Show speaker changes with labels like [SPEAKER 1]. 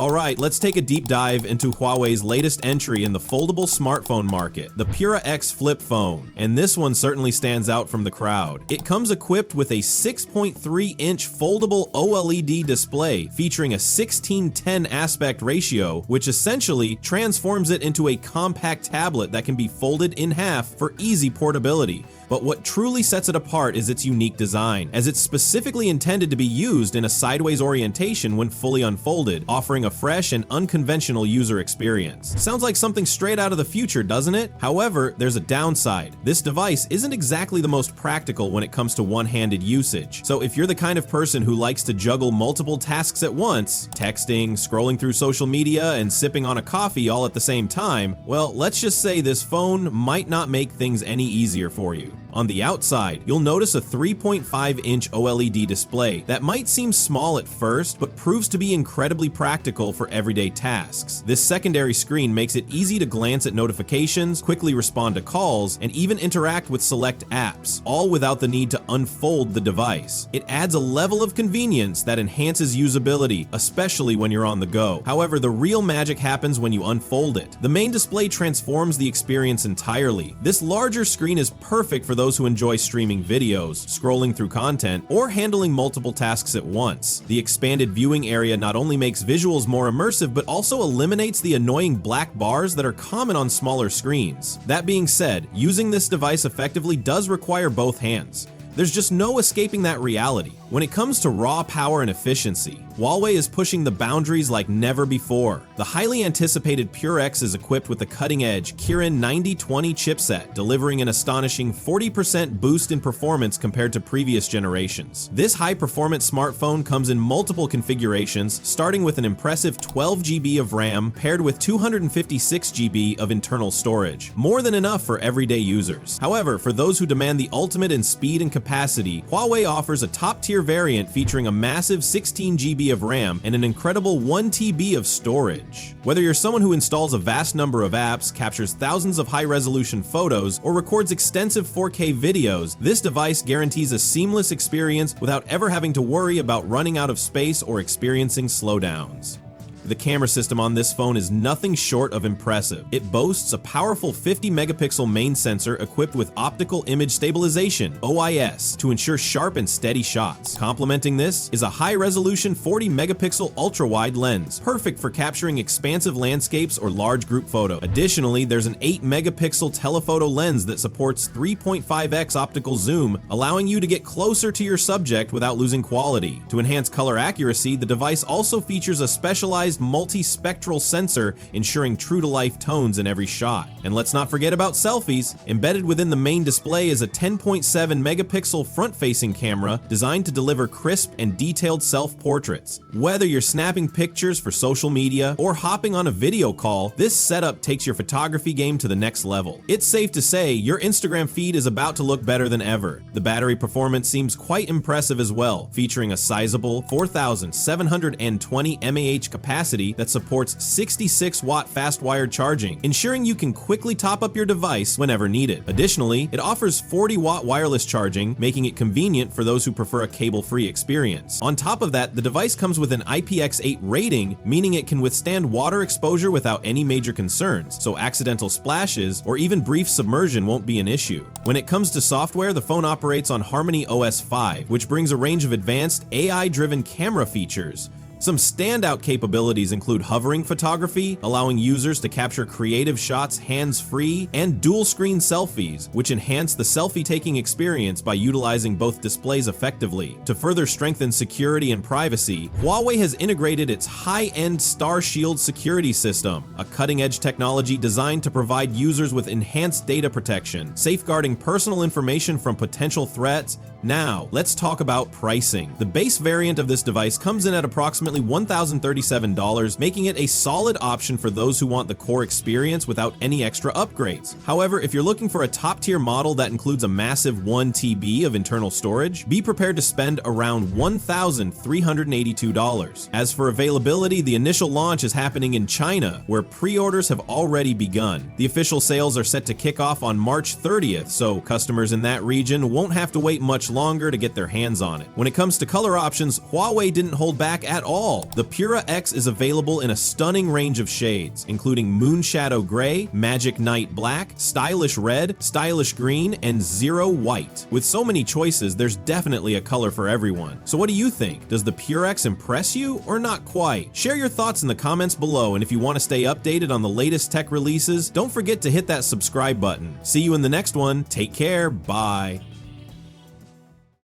[SPEAKER 1] Alright, let's take a deep dive into Huawei's latest entry in the foldable smartphone market, the Pura X Flip phone. And this one certainly stands out from the crowd. It comes equipped with a 6.3-inch foldable OLED display featuring a 16:10 aspect ratio, which essentially transforms it into a compact tablet that can be folded in half for easy portability. But what truly sets it apart is its unique design, as it's specifically intended to be used in a sideways orientation when fully unfolded, offering a fresh and unconventional user experience. Sounds like something straight out of the future, doesn't it? However, there's a downside. This device isn't exactly the most practical when it comes to one-handed usage. So if you're the kind of person who likes to juggle multiple tasks at once, texting, scrolling through social media, and sipping on a coffee all at the same time, well, let's just say this phone might not make things any easier for you. On the outside, you'll notice a 3.5-inch OLED display that might seem small at first, but proves to be incredibly practical for everyday tasks. This secondary screen makes it easy to glance at notifications, quickly respond to calls, and even interact with select apps, all without the need to unfold the device. It adds a level of convenience that enhances usability, especially when you're on the go. However, the real magic happens when you unfold it. The main display transforms the experience entirely. This larger screen is perfect for those who enjoy streaming videos, scrolling through content, or handling multiple tasks at once. The expanded viewing area not only makes visuals more immersive, but also eliminates the annoying black bars that are common on smaller screens. That being said, using this device effectively does require both hands. There's just no escaping that reality. When it comes to raw power and efficiency, Huawei is pushing the boundaries like never before. The highly anticipated Pura X is equipped with the cutting-edge Kirin 9020 chipset, delivering an astonishing 40% boost in performance compared to previous generations. This high-performance smartphone comes in multiple configurations, starting with an impressive 12 GB of RAM paired with 256 GB of internal storage, more than enough for everyday users. However, for those who demand the ultimate in speed and capacity, Huawei offers a top-tier variant featuring a massive 16 GB of RAM and an incredible 1 TB of storage. Whether you're someone who installs a vast number of apps, captures thousands of high-resolution photos, or records extensive 4K videos, this device guarantees a seamless experience without ever having to worry about running out of space or experiencing slowdowns. The camera system on this phone is nothing short of impressive. It boasts a powerful 50-megapixel main sensor equipped with optical image stabilization, OIS, to ensure sharp and steady shots. Complementing this is a high-resolution 40-megapixel ultra-wide lens, perfect for capturing expansive landscapes or large group photos. Additionally, there's an 8-megapixel telephoto lens that supports 3.5x optical zoom, allowing you to get closer to your subject without losing quality. To enhance color accuracy, the device also features a specialized multi-spectral sensor, ensuring true-to-life tones in every shot. And let's not forget about selfies. Embedded within the main display is a 10.7-megapixel front-facing camera designed to deliver crisp and detailed self-portraits. Whether you're snapping pictures for social media or hopping on a video call, this setup takes your photography game to the next level. It's safe to say your Instagram feed is about to look better than ever. The battery performance seems quite impressive as well, featuring a sizable 4,720 mAh capacity that supports 66-watt fast-wired charging, ensuring you can quickly top up your device whenever needed. Additionally, it offers 40-watt wireless charging, making it convenient for those who prefer a cable-free experience. On top of that, the device comes with an IPX8 rating, meaning it can withstand water exposure without any major concerns, so accidental splashes or even brief submersion won't be an issue. When it comes to software, the phone operates on Harmony OS 5, which brings a range of advanced AI-driven camera features. Some standout capabilities include hovering photography, allowing users to capture creative shots hands-free, and dual-screen selfies, which enhance the selfie-taking experience by utilizing both displays effectively. To further strengthen security and privacy, Huawei has integrated its high-end Star Shield security system, a cutting-edge technology designed to provide users with enhanced data protection, safeguarding personal information from potential threats. Now, let's talk about pricing. The base variant of this device comes in at approximately $1,037, making it a solid option for those who want the core experience without any extra upgrades. However, if you're looking for a top-tier model that includes a massive 1 TB of internal storage, be prepared to spend around $1,382. As for availability, the initial launch is happening in China, where pre-orders have already begun. The official sales are set to kick off on March 30th, so customers in that region won't have to wait much much longer to get their hands on it. When it comes to color options, Huawei didn't hold back at all. The Pura X is available in a stunning range of shades, including Moonshadow Gray, Magic Night Black, Stylish Red, Stylish Green, and Zero White. With so many choices, there's definitely a color for everyone. So what do you think? Does the Pura X impress you or not quite? Share your thoughts in the comments below, and if you want to stay updated on the latest tech releases, don't forget to hit that subscribe button. See you in the next one. Take care. Bye.